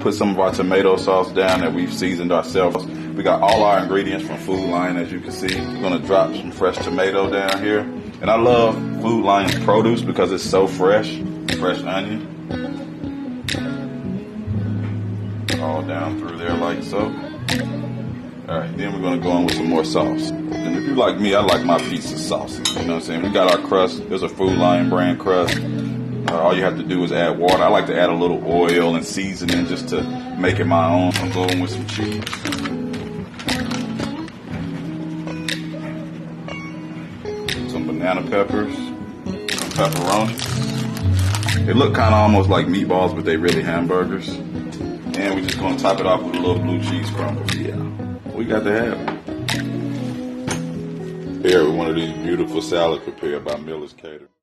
put some of our tomato sauce down that we've seasoned ourselves. We got all our ingredients from Food Lion, as you can see. We're gonna drop some fresh tomato down here. And I love Food Lion's produce because it's so fresh. Fresh onion. All down through there like so. Alright, then we're gonna go in with some more sauce. And if you like me, I like my pizza saucy. You know what I'm saying? We got our crust. There's a Food Lion brand crust. All you have to do is add water. I like to add a little oil and seasoning just to make it my own. I'm going with some cheese. Some banana peppers. Some pepperoni. They look kind of almost like meatballs, but they really hamburgers. And we're just going to top it off with a little blue cheese crumble. Yeah, we got to have it. Here with one of these beautiful salads prepared by Miller's Catering.